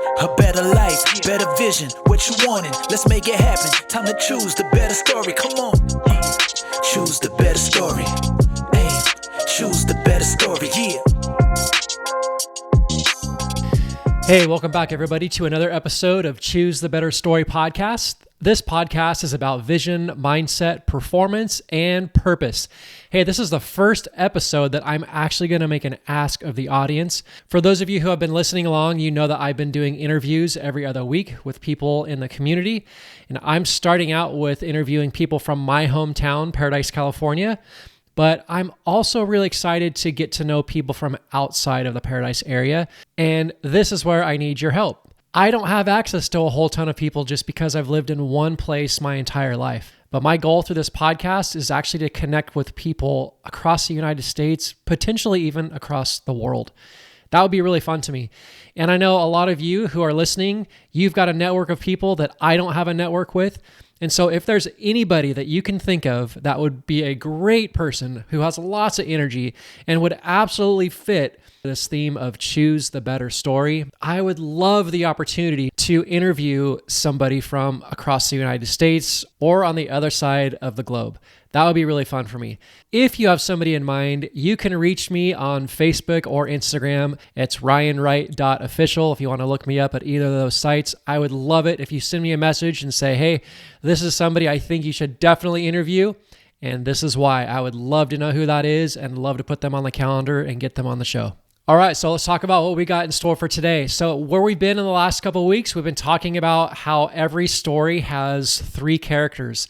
A better life, better vision, what you wanting? Let's make it happen. Time to choose the better story. Come on. Choose the better story. Hey, choose the better story. Yeah. Hey, welcome back everybody to another episode of Choose the Better Story podcast. This podcast is about vision, mindset, performance, and purpose. Hey, this is the first episode that I'm actually going to make an ask of the audience. For those of you who have been listening along, you know that I've been doing interviews every other week with people in the community. And I'm starting out with interviewing people from my hometown, Paradise, California. But I'm also really excited to get to know people from outside of the Paradise area. And this is where I need your help. I don't have access to a whole ton of people just because I've lived in one place my entire life. But my goal through this podcast is actually to connect with people across the United States, potentially even across the world. That would be really fun to me. And I know a lot of you who are listening, you've got a network of people that I don't have a network with. And so if there's anybody that you can think of that would be a great person who has lots of energy and would absolutely fit this theme of choose the better story, I would love the opportunity to interview somebody from across the United States or on the other side of the globe. That would be really fun for me. If you have somebody in mind, you can reach me on Facebook or Instagram. It's ryanwright.official. If you want to look me up at either of those sites, I would love it if you send me a message and say, hey, this is somebody I think you should definitely interview. And this is why. I would love to know who that is and love to put them on the calendar and get them on the show. All right, so let's talk about what we got in store for today. So where we've been in the last couple of weeks, we've been talking about how every story has three characters.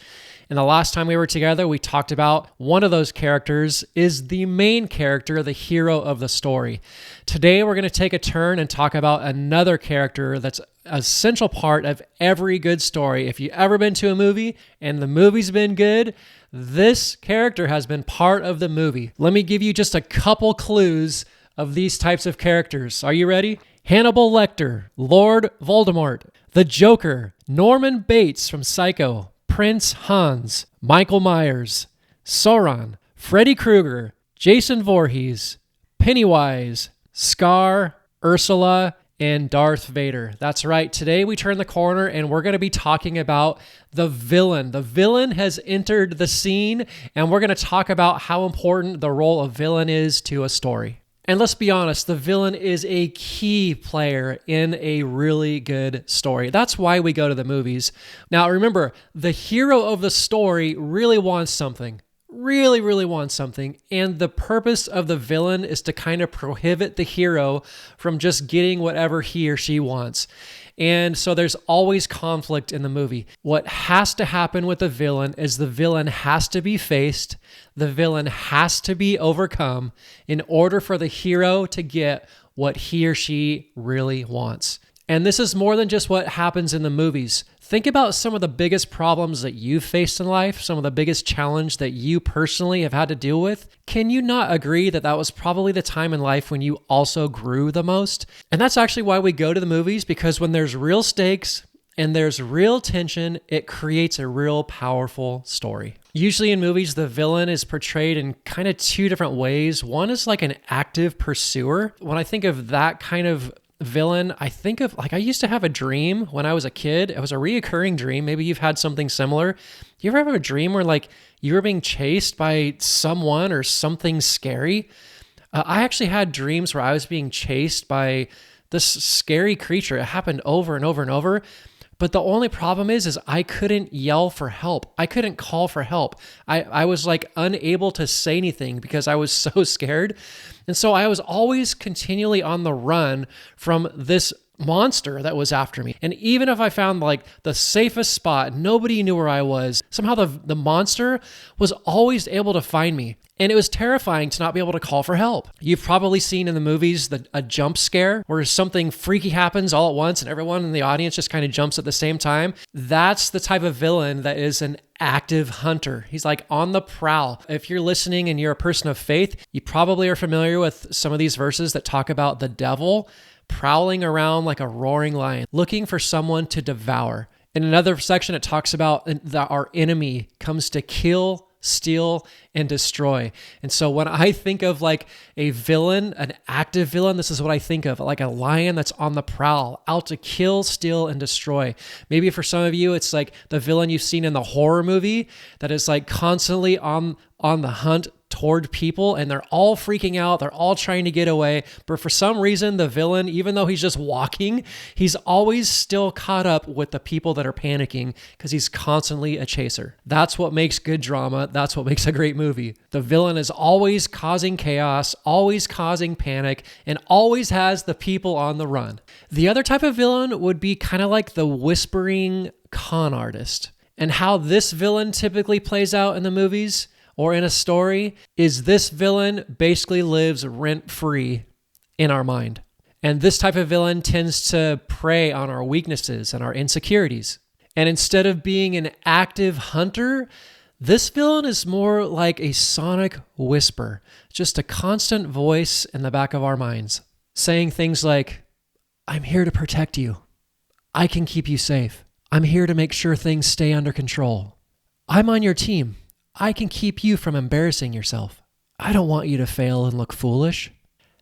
And the last time we were together, we talked about one of those characters is the main character, the hero of the story. Today, we're going to take a turn and talk about another character that's an essential part of every good story. If you've ever been to a movie and the movie's been good, this character has been part of the movie. Let me give you just a couple clues of these types of characters. Are you ready? Hannibal Lecter, Lord Voldemort, the Joker, Norman Bates from Psycho, Prince Hans, Michael Myers, Sauron, Freddy Krueger, Jason Voorhees, Pennywise, Scar, Ursula, and Darth Vader. That's right. Today we turn the corner and we're going to be talking about the villain. The villain has entered the scene and we're going to talk about how important the role of villain is to a story. And let's be honest, the villain is a key player in a really good story. That's why we go to the movies. Now, remember, the hero of the story really wants something. Really wants something. And the purpose of the villain is to kind of prohibit the hero from just getting whatever he or she wants. And so there's always conflict in the movie. What has to happen with the villain is the villain has to be faced, the villain has to be overcome in order for the hero to get what he or she really wants. And this is more than just what happens in the movies. Think about some of the biggest problems that you've faced in life, some of the biggest challenge that you personally have had to deal with. Can you not agree that that was probably the time in life when you also grew the most? And that's actually why we go to the movies, because when there's real stakes and there's real tension, it creates a real powerful story. Usually in movies, the villain is portrayed in kind of two different ways. One is like an active pursuer. When I think of that kind of villain, I think of I used to have a dream when I was a kid. It was a reoccurring dream. Maybe you've had something similar. You ever have a dream where you were being chased by someone or something scary? I actually had dreams where I was being chased by this scary creature. It happened over and over and over. But the only problem is I couldn't yell for help. I couldn't call for help. I was unable to say anything because I was so scared. And so I was always continually on the run from this monster that was after me. And even if I found the safest spot, nobody knew where I was, somehow the monster was always able to find me. And it was terrifying to not be able to call for help. You've probably seen in the movies a jump scare where something freaky happens all at once and everyone in the audience just kind of jumps at the same time. That's the type of villain that is an active hunter. He's on the prowl. If you're listening and you're a person of faith, you probably are familiar with some of these verses that talk about the devil prowling around like a roaring lion, looking for someone to devour. In another section, it talks about that our enemy comes to kill, steal, and destroy. And so when I think of like a villain, an active villain, this is what I think of, like a lion that's on the prowl, out to kill, steal, and destroy. Maybe for some of you, it's like the villain you've seen in the horror movie that is like constantly on the hunt toward people, and they're all freaking out. They're all trying to get away. But for some reason, the villain, even though he's just walking, he's always still caught up with the people that are panicking because he's constantly a chaser. That's what makes good drama. That's what makes a great movie. The villain is always causing chaos, always causing panic, and always has the people on the run. The other type of villain would be kind of like the whispering con artist. And how this villain typically plays out in the movies or in a story is this villain basically lives rent-free in our mind. And this type of villain tends to prey on our weaknesses and our insecurities. And instead of being an active hunter, this villain is more like a sonic whisper, just a constant voice in the back of our minds, saying things like, I'm here to protect you. I can keep you safe. I'm here to make sure things stay under control. I'm on your team. I can keep you from embarrassing yourself. I don't want you to fail and look foolish.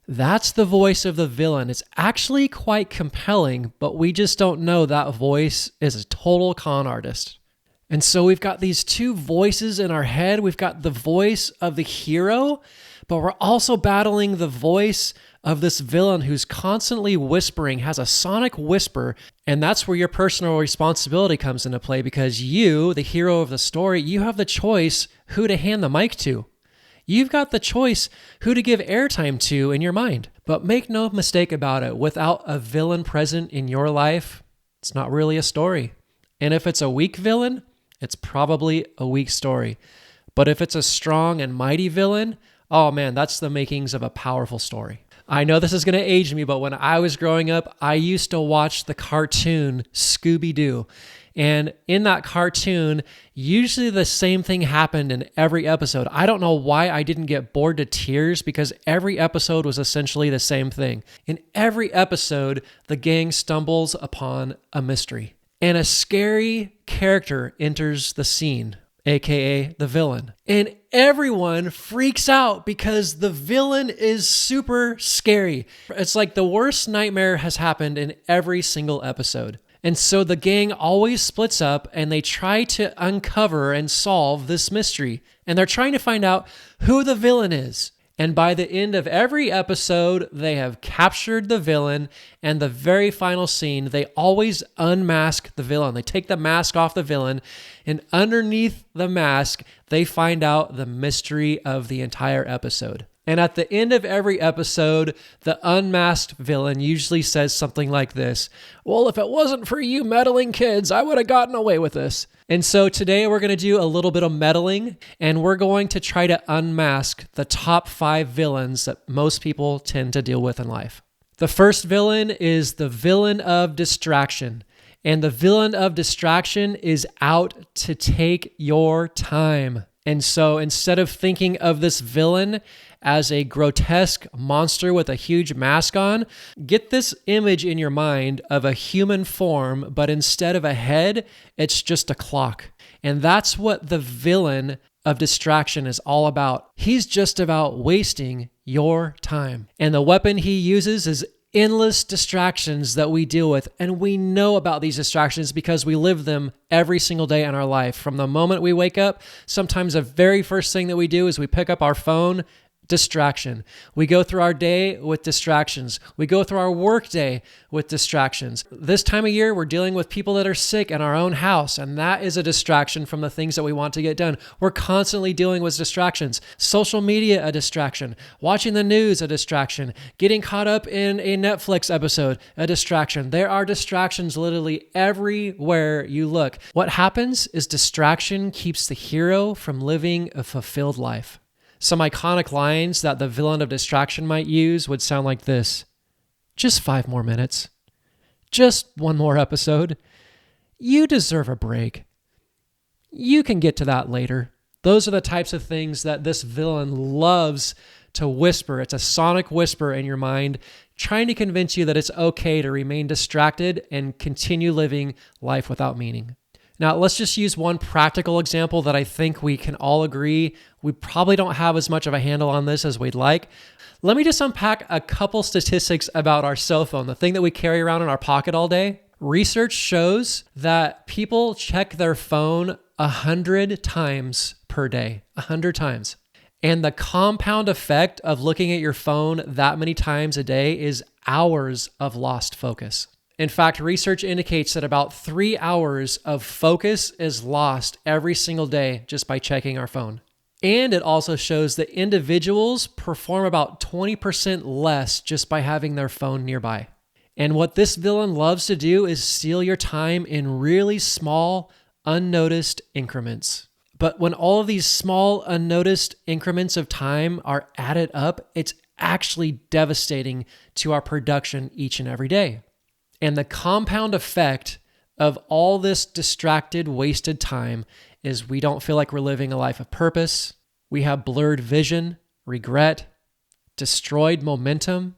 That's the voice of the villain. It's actually quite compelling, but we just don't know that voice is a total con artist. And so we've got these two voices in our head. We've got the voice of the hero, but we're also battling the voice of this villain who's constantly whispering, has a sonic whisper, and that's where your personal responsibility comes into play because you, the hero of the story, you have the choice who to hand the mic to. You've got the choice who to give airtime to in your mind. But make no mistake about it, without a villain present in your life, it's not really a story. And if it's a weak villain, it's probably a weak story. But if it's a strong and mighty villain, oh man, that's the makings of a powerful story. I know this is going to age me, but when I was growing up, I used to watch the cartoon Scooby-Doo. And in that cartoon, usually the same thing happened in every episode. I don't know why I didn't get bored to tears because every episode was essentially the same thing. In every episode, the gang stumbles upon a mystery. And a scary character enters the scene, aka the villain. And everyone freaks out because the villain is super scary. It's like the worst nightmare has happened in every single episode. And so the gang always splits up and they try to uncover and solve this mystery. And they're trying to find out who the villain is. And by the end of every episode, they have captured the villain. And the very final scene, they always unmask the villain. They take the mask off the villain. And underneath the mask, they find out the mystery of the entire episode. And at the end of every episode, the unmasked villain usually says something like this: well, if it wasn't for you meddling kids, I would have gotten away with this. And so today we're going to do a little bit of meddling, and we're going to try to unmask the top 5 villains that most people tend to deal with in life. The first villain is the villain of distraction. And the villain of distraction is out to take your time. And so instead of thinking of this villain as a grotesque monster with a huge mask on, get this image in your mind of a human form, but instead of a head, it's just a clock. And that's what the villain of distraction is all about. He's just about wasting your time. And the weapon he uses is endless distractions that we deal with. And we know about these distractions because we live them every single day in our life. From the moment we wake up, sometimes the very first thing that we do is we pick up our phone. Distraction. We go through our day with distractions. We go through our work day with distractions. This time of year, we're dealing with people that are sick in our own house, and that is a distraction from the things that we want to get done. We're constantly dealing with distractions. Social media, a distraction. Watching the news, a distraction. Getting caught up in a Netflix episode, a distraction. There are distractions literally everywhere you look. What happens is distraction keeps the hero from living a fulfilled life. Some iconic lines that the villain of distraction might use would sound like this: just 5 more minutes. Just 1 more episode. You deserve a break. You can get to that later. Those are the types of things that this villain loves to whisper. It's a sonic whisper in your mind, trying to convince you that it's okay to remain distracted and continue living life without meaning. Now, let's just use one practical example that I think we can all agree we probably don't have as much of a handle on this as we'd like. Let me just unpack a couple statistics about our cell phone, the thing that we carry around in our pocket all day. Research shows that people check their phone 100 times per day, 100 times. And the compound effect of looking at your phone that many times a day is hours of lost focus. In fact, research indicates that about 3 hours of focus is lost every single day just by checking our phone. And it also shows that individuals perform about 20% less just by having their phone nearby. And what this villain loves to do is steal your time in really small, unnoticed increments. But when all of these small, unnoticed increments of time are added up, it's actually devastating to our production each and every day. And the compound effect of all this distracted, wasted time is we don't feel like we're living a life of purpose. We have blurred vision, regret, destroyed momentum,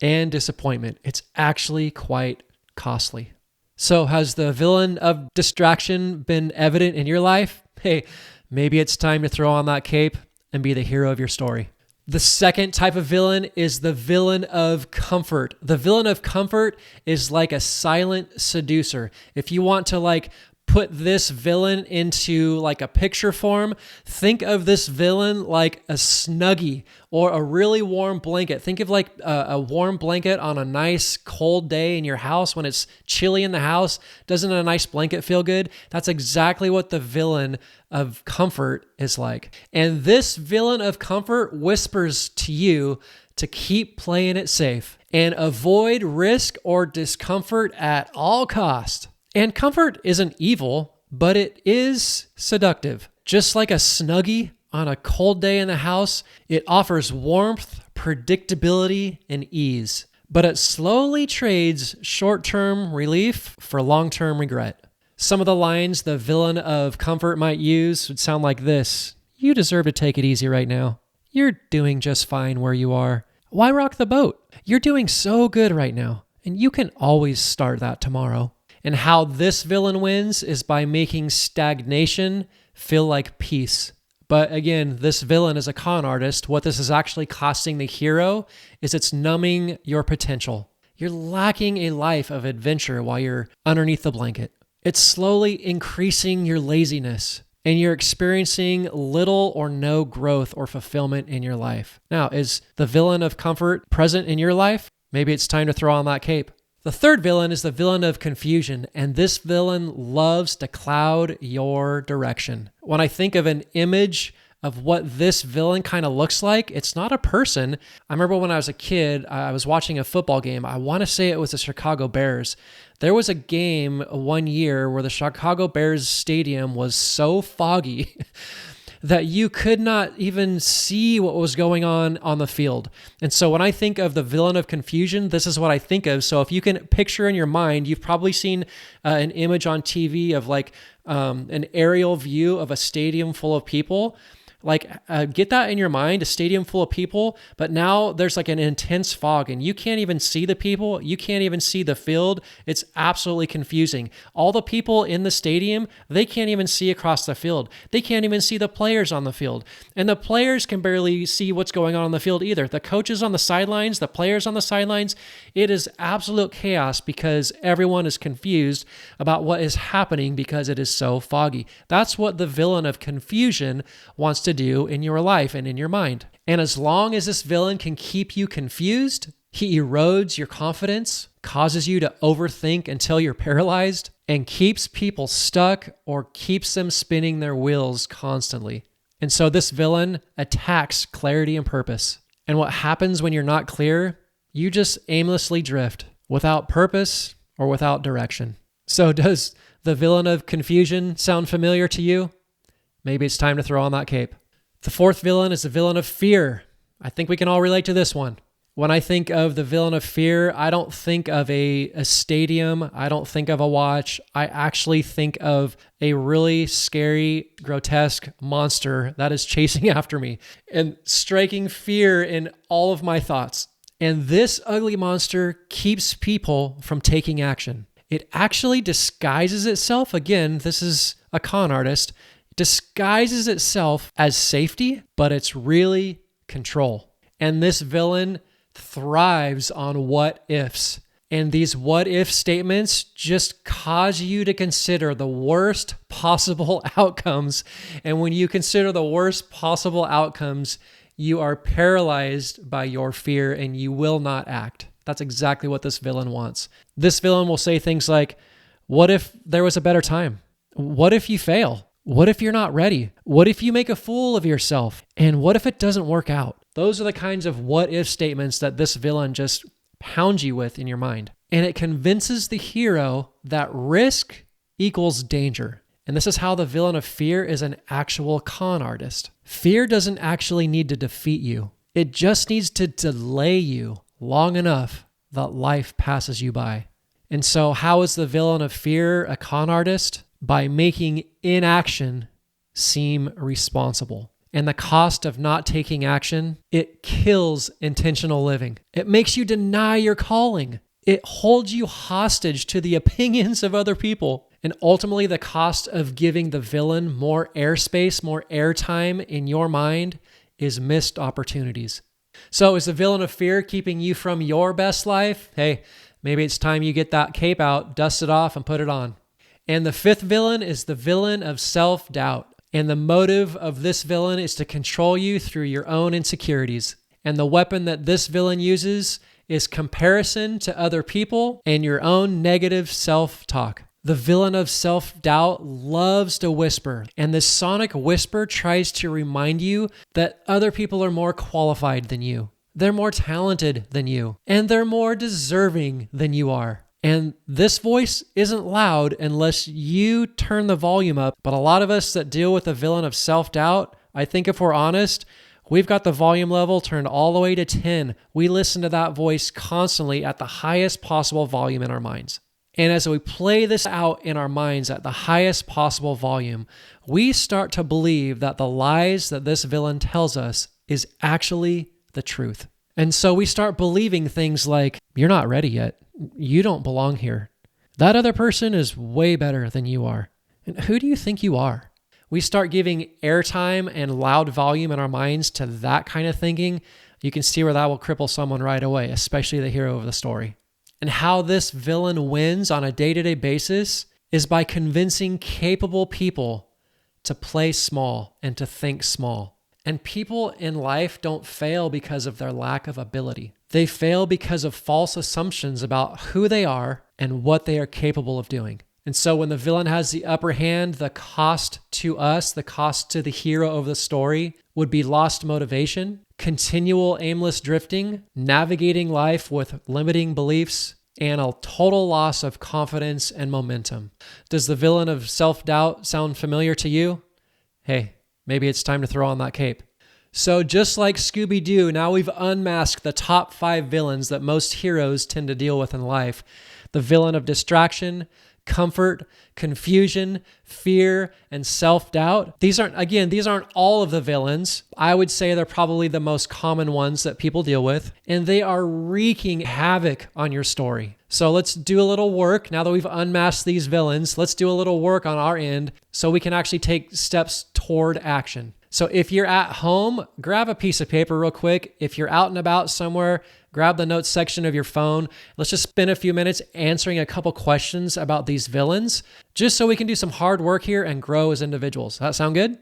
and disappointment. It's actually quite costly. So has the villain of distraction been evident in your life? Hey, maybe it's time to throw on that cape and be the hero of your story. The second type of villain is the villain of comfort. The villain of comfort is like a silent seducer. If you want to put this villain into a picture form, think of this villain like a Snuggie or a really warm blanket. Think of a warm blanket on a nice cold day in your house when it's chilly in the house. Doesn't a nice blanket feel good? That's exactly what the villain of comfort is like. And this villain of comfort whispers to you to keep playing it safe and avoid risk or discomfort at all costs. And comfort isn't evil, but it is seductive. Just like a Snuggie on a cold day in the house, it offers warmth, predictability, and ease. But it slowly trades short-term relief for long-term regret. Some of the lines the villain of comfort might use would sound like this. You deserve to take it easy right now. You're doing just fine where you are. Why rock the boat? You're doing so good right now, and you can always start that tomorrow. And how this villain wins is by making stagnation feel like peace. But again, this villain is a con artist. What this is actually costing the hero is it's numbing your potential. You're lacking a life of adventure while you're underneath the blanket. It's slowly increasing your laziness, and you're experiencing little or no growth or fulfillment in your life. Now, is the villain of comfort present in your life? Maybe it's time to throw on that cape. The third villain is the villain of confusion, and this villain loves to cloud your direction. When I think of an image of what this villain kind of looks like, it's not a person. I remember when I was a kid, I was watching a football game. I want to say it was the Chicago Bears. There was a game one year where the Chicago Bears stadium was so foggy that you could not even see what was going on the field. And so when I think of the villain of confusion, this is what I think of. So if you can picture in your mind, you've probably seen an image on TV of an aerial view of a stadium full of people. Get that in your mind, a stadium full of people, but now there's an intense fog and you can't even see the people. You can't even see the field. It's absolutely confusing. All the people in the stadium, they can't even see across the field. They can't even see the players on the field. And the players can barely see what's going on the field either. The coaches on the sidelines, the players on the sidelines, it is absolute chaos because everyone is confused about what is happening because it is so foggy. That's what the villain of confusion wants to do in your life and in your mind. And as long as this villain can keep you confused, he erodes your confidence, causes you to overthink until you're paralyzed, and keeps people stuck or keeps them spinning their wheels constantly. And so this villain attacks clarity and purpose. And what happens when you're not clear? You just aimlessly drift without purpose or without direction. So does the villain of confusion sound familiar to you? Maybe it's time to throw on that cape. The fourth villain is the villain of fear. I think we can all relate to this one. When I think of the villain of fear, I don't think of a stadium. I don't think of a watch. I actually think of a really scary, grotesque monster that is chasing after me and striking fear in all of my thoughts. And this ugly monster keeps people from taking action. it actually disguises itself. Again, this is a con artist, disguises itself as safety, but it's really control. And this villain thrives on what ifs. And these what if statements just cause you to consider the worst possible outcomes. And when you consider the worst possible outcomes, you are paralyzed by your fear and you will not act. That's exactly what this villain wants. This villain will say things like, what if there was a better time? What if you fail? What if you're not ready? What if you make a fool of yourself? And what if it doesn't work out? Those are the kinds of what if statements that this villain just pounds you with in your mind. And it convinces the hero that risk equals danger. And this is how the villain of fear is an actual con artist. Fear doesn't actually need to defeat you. It just needs to delay you long enough that life passes you by. And so how is the villain of fear a con artist? By making inaction seem responsible. And the cost of not taking action, it kills intentional living. It makes you deny your calling. It holds you hostage to the opinions of other people. And ultimately, the cost of giving the villain more airspace, more airtime in your mind is missed opportunities. So is the villain of fear keeping you from your best life? Hey, maybe it's time you get that cape out, dust it off, and put it on. And the fifth villain is the villain of self-doubt. And the motive of this villain is to control you through your own insecurities. And the weapon that this villain uses is comparison to other people and your own negative self-talk. The villain of self-doubt loves to whisper, and this sonic whisper tries to remind you that other people are more qualified than you. They're more talented than you, and they're more deserving than you are. And this voice isn't loud unless you turn the volume up. But a lot of us that deal with the villain of self-doubt, I think if we're honest, we've got the volume level turned all the way to 10. We listen to that voice constantly at the highest possible volume in our minds. And as we play this out in our minds at the highest possible volume, we start to believe that the lies that this villain tells us is actually the truth. And so we start believing things like, you're not ready yet. You don't belong here. That other person is way better than you are. And who do you think you are? We start giving airtime and loud volume in our minds to that kind of thinking. You can see where that will cripple someone right away, especially the hero of the story. And how this villain wins on a day-to-day basis is by convincing capable people to play small and to think small. And people in life don't fail because of their lack of ability. They fail because of false assumptions about who they are and what they are capable of doing. And so when the villain has the upper hand, the cost to us, the cost to the hero of the story would be lost motivation, continual aimless drifting, navigating life with limiting beliefs, and a total loss of confidence and momentum. Does the villain of self-doubt sound familiar to you? Hey, maybe it's time to throw on that cape. So just like Scooby-Doo, now we've unmasked the top 5 villains that most heroes tend to deal with in life. The villain of distraction, comfort, confusion, fear, and self-doubt. These aren't all of the villains. I would say they're probably the most common ones that people deal with, and they are wreaking havoc on your story. So let's do a little work. Now that we've unmasked these villains, let's do a little work on our end so we can actually take steps toward action. So if you're at home, grab a piece of paper real quick. If you're out and about somewhere, grab the notes section of your phone. Let's just spend a few minutes answering a couple questions about these villains, just so we can do some hard work here and grow as individuals. Does that sound good?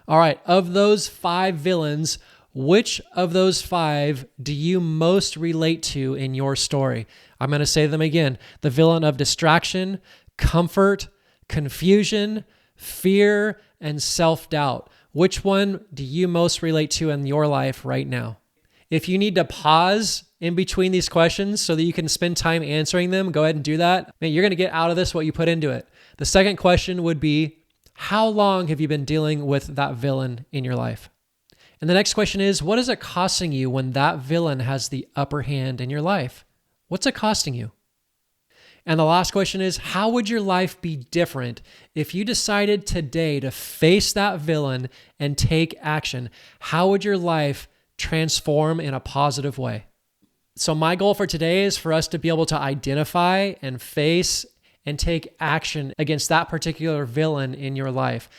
All right, of those 5 villains, which of those 5 do you most relate to in your story? I'm going to say them again. The villain of distraction, comfort, confusion, fear, and self-doubt. Which one do you most relate to in your life right now? If you need to pause in between these questions so that you can spend time answering them, go ahead and do that. Man, you're going to get out of this what you put into it. The second question would be, how long have you been dealing with that villain in your life? And the next question is, what is it costing you when that villain has the upper hand in your life? What's it costing you? And the last question is, how would your life be different if you decided today to face that villain and take action? How would your life transform in a positive way? So my goal for today is for us to be able to identify and face and take action against that particular villain in your life.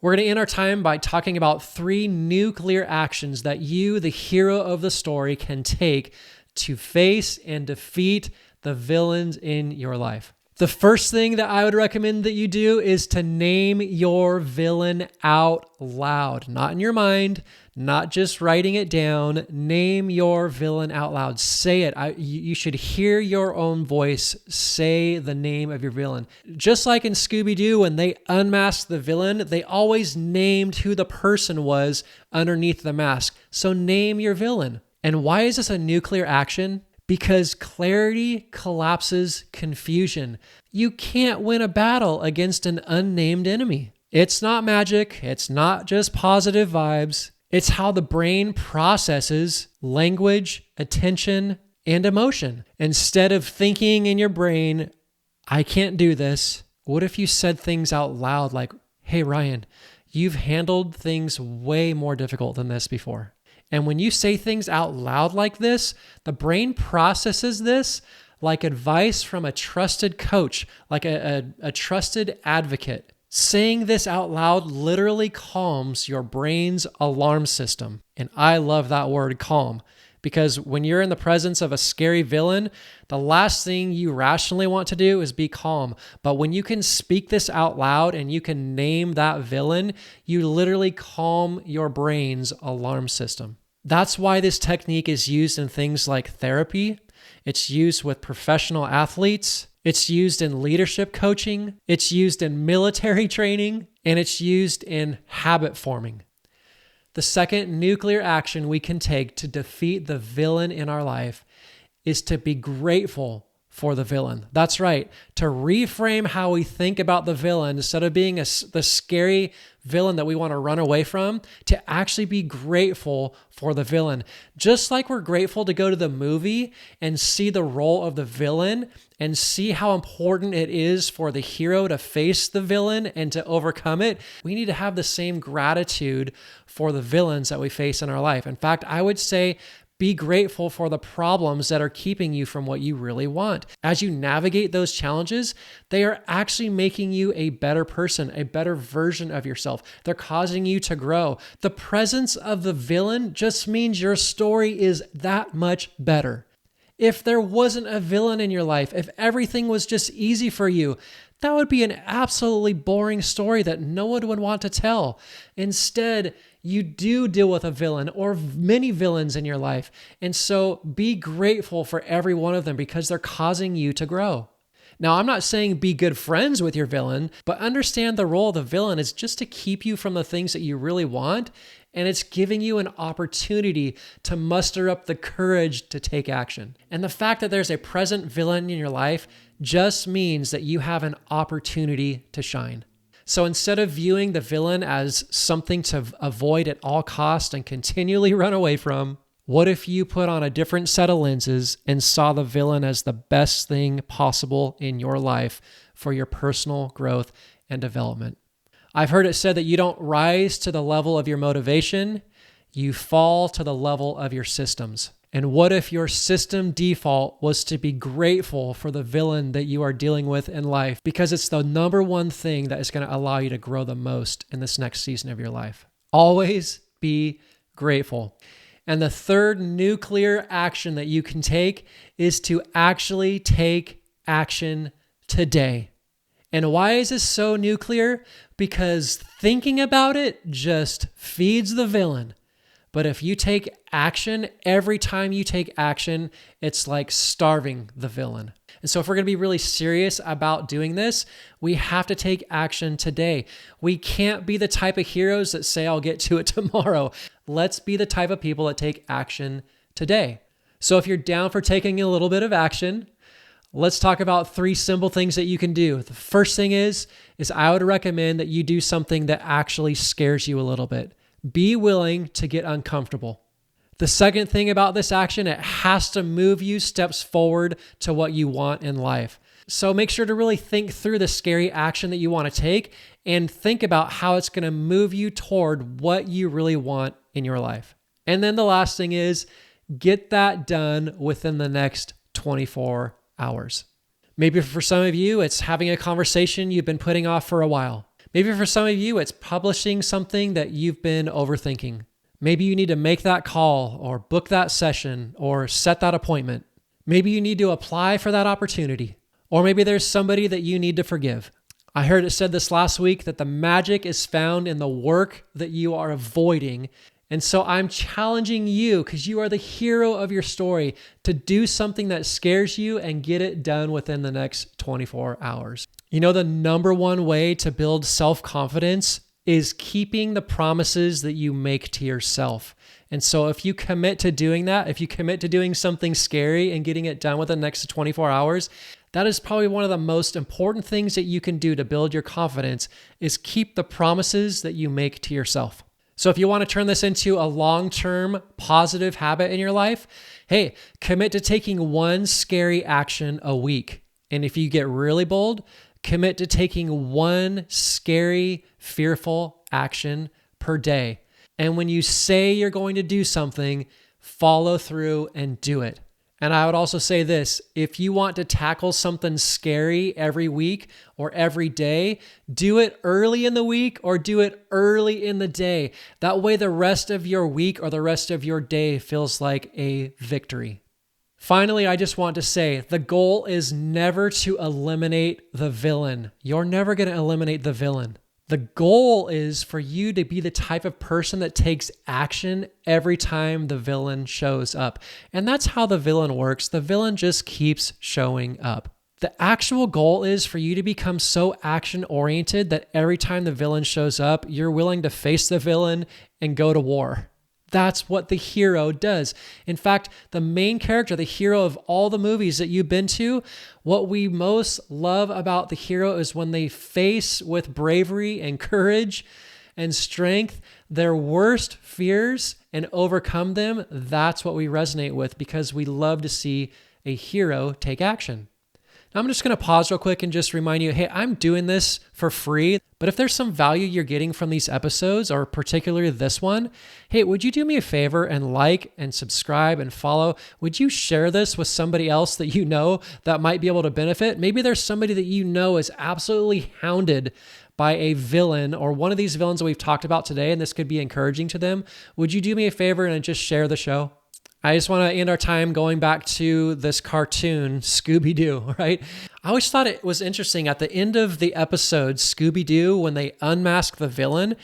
We're going to end our time by talking about 3 nuclear actions that you, the hero of the story, can take to face and defeat the villains in your life. The first thing that I would recommend that you do is to name your villain out loud, not in your mind, not just writing it down. Name your villain out loud. Say it. You should hear your own voice say the name of your villain. Just like in Scooby-Doo, when they unmasked the villain, they always named who the person was underneath the mask. So name your villain. And why is this a nuclear action? Because clarity collapses confusion. You can't win a battle against an unnamed enemy. It's not magic. It's not just positive vibes. It's how the brain processes language, attention, and emotion. Instead of thinking in your brain, I can't do this, what if you said things out loud like, hey, Ryan, you've handled things way more difficult than this before. And when you say things out loud like this, the brain processes this like advice from a trusted coach, like a trusted advocate. Saying this out loud literally calms your brain's alarm system. And I love that word, calm, because when you're in the presence of a scary villain, the last thing you rationally want to do is be calm. But when you can speak this out loud and you can name that villain, you literally calm your brain's alarm system. That's why this technique is used in things like therapy. It's used with professional athletes. It's used in leadership coaching. It's used in military training, and it's used in habit forming. The second nuclear action we can take to defeat the villain in our life is to be grateful for the villain. That's right, to reframe how we think about the villain. Instead of being the scary villain that we want to run away from, to actually be grateful for the villain. Just like we're grateful to go to the movie and see the role of the villain and see how important it is for the hero to face the villain and to overcome it, we need to have the same gratitude for the villains that we face in our life. In fact, I would say be grateful for the problems that are keeping you from what you really want. As you navigate those challenges, they are actually making you a better person, a better version of yourself. They're causing you to grow. The presence of the villain just means your story is that much better. If there wasn't a villain in your life, if everything was just easy for you, that would be an absolutely boring story that no one would want to tell. Instead, you do deal with a villain or many villains in your life. And so be grateful for every one of them because they're causing you to grow. Now, I'm not saying be good friends with your villain, but understand the role of the villain is just to keep you from the things that you really want. And it's giving you an opportunity to muster up the courage to take action. And the fact that there's a present villain in your life just means that you have an opportunity to shine. So instead of viewing the villain as something to avoid at all costs and continually run away from, what if you put on a different set of lenses and saw the villain as the best thing possible in your life for your personal growth and development? I've heard it said that you don't rise to the level of your motivation, you fall to the level of your systems. And what if your system default was to be grateful for the villain that you are dealing with in life? Because it's the number one thing that is going to allow you to grow the most in this next season of your life. Always be grateful. And the third nuclear action that you can take is to actually take action today. And why is this so nuclear? Because thinking about it just feeds the villain. But if you take action, every time you take action, it's like starving the villain. And so if we're going to be really serious about doing this, we have to take action today. We can't be the type of heroes that say, I'll get to it tomorrow. Let's be the type of people that take action today. So if you're down for taking a little bit of action, let's talk about 3 simple things that you can do. The first thing is I would recommend that you do something that actually scares you a little bit. Be willing to get uncomfortable. The second thing about this action, it has to move you steps forward to what you want in life. So make sure to really think through the scary action that you want to take and think about how it's going to move you toward what you really want in your life. And then the last thing is get that done within the next 24 hours. Maybe for some of you, it's having a conversation you've been putting off for a while. Maybe for some of you, it's publishing something that you've been overthinking. Maybe you need to make that call or book that session or set that appointment. Maybe you need to apply for that opportunity. Or maybe there's somebody that you need to forgive. I heard it said this last week that the magic is found in the work that you are avoiding. And so I'm challenging you, because you are the hero of your story, to do something that scares you and get it done within the next 24 hours. You know, the number one way to build self-confidence is keeping the promises that you make to yourself. And so if you commit to doing that, if you commit to doing something scary and getting it done within the next 24 hours, that is probably one of the most important things that you can do to build your confidence, is keep the promises that you make to yourself. So if you want to turn this into a long-term positive habit in your life, hey, commit to taking one scary action a week. And if you get really bold, commit to taking one scary, fearful action per day. And when you say you're going to do something, follow through and do it. And I would also say this: if you want to tackle something scary every week or every day, do it early in the week or do it early in the day. That way the rest of your week or the rest of your day feels like a victory. Finally, I just want to say the goal is never to eliminate the villain. You're never going to eliminate the villain. The goal is for you to be the type of person that takes action every time the villain shows up. And that's how the villain works. The villain just keeps showing up. The actual goal is for you to become so action-oriented that every time the villain shows up, you're willing to face the villain and go to war. That's what the hero does. In fact, the main character, the hero of all the movies that you've been to, what we most love about the hero is when they face with bravery and courage and strength their worst fears and overcome them. That's what we resonate with, because we love to see a hero take action. Now, I'm just going to pause real quick and just remind you, hey, I'm doing this for free, but if there's some value you're getting from these episodes, or particularly this one, hey, would you do me a favor and like and subscribe and follow? Would you share this with somebody else that you know that might be able to benefit? Maybe there's somebody that you know is absolutely hounded by a villain or one of these villains that we've talked about today, and this could be encouraging to them. Would you do me a favor and just share the show? I just want to end our time going back to this cartoon, Scooby-Doo, right? I always thought it was interesting. At the end of the episode, Scooby-Doo, when they unmask the villain,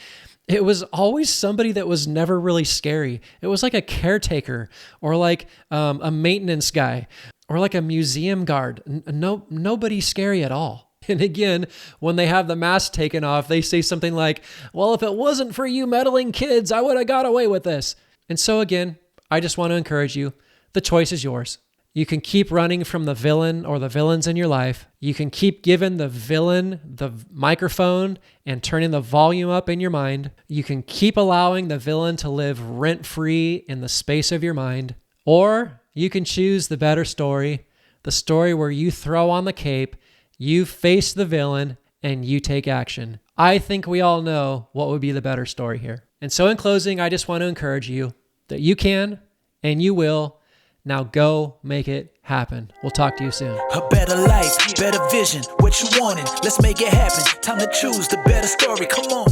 it was always somebody that was never really scary. It was like a caretaker or like a maintenance guy or like a museum guard. Nobody scary at all. And again, when they have the mask taken off, they say something like, well, if it wasn't for you meddling kids, I would have got away with this. And so again, I just want to encourage you, the choice is yours. You can keep running from the villain or the villains in your life. You can keep giving the villain the microphone and turning the volume up in your mind. You can keep allowing the villain to live rent-free in the space of your mind. Or you can choose the better story, the story where you throw on the cape, you face the villain, and you take action. I think we all know what would be the better story here. And so in closing, I just want to encourage you that you can and you will. Now go make it happen. We'll talk to you soon. A better life, better vision, what you wanting? Let's make it happen. Time to choose the better story. Come on.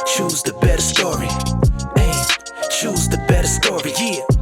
Choose the better story. Choose the better story. Yeah.